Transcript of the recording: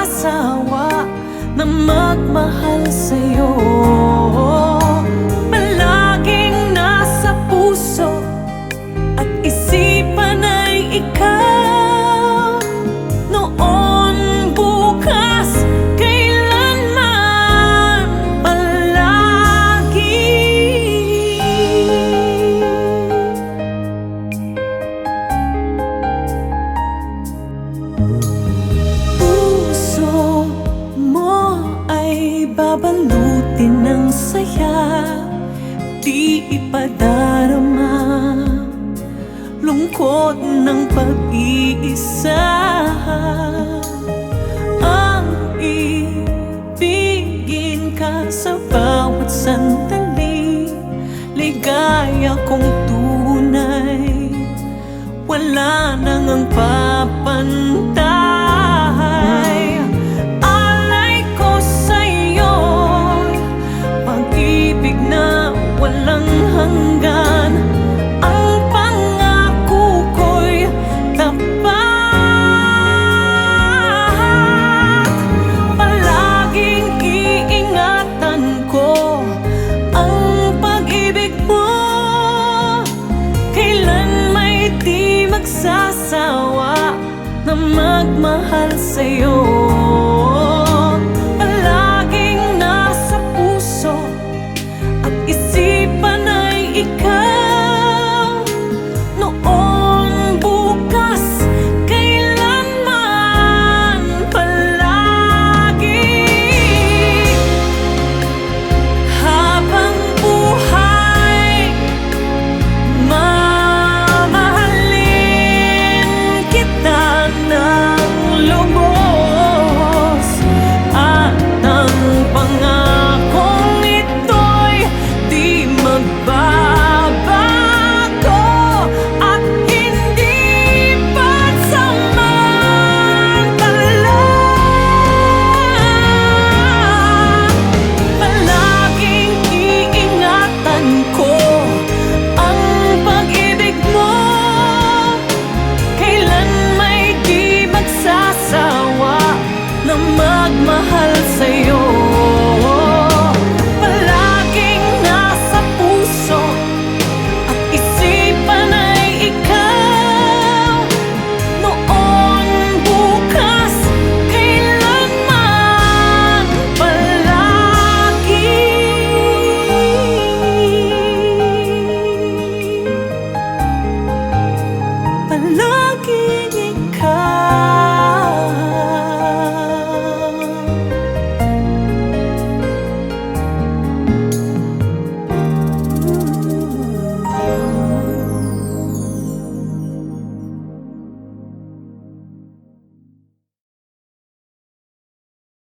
magsasawa na magmahal sa'yo. Palaging nasa puso at isipan ay ikaw. Noon, bukas, kailanman, palagi. Puso mo ay babalutin ng saya, di ipadarama lungkot ng pag-iisa. Ang ibigin ka sa bawat sandali, ligaya kong tunay, wala nang ang papantay. Alay ko sa'yo, pag-ibig na walang hanggan. Ang pangako ko'y tapat, palaging iingatan ko ang pag-ibig mo. Kailan may di magsasawa na magmahal sa'yo. Palaging nasa puso at isipan ay ikaw. Noon, bukas, kailanman, palagi. Habang buhay, mamahalin kita ng lubos. At ang pangakong ito'y di magbabago at hindi pansamantala. Palaging iingatan ko ang pag-ibig mo. Kailan may di magsasawa na magmahal sa'yo.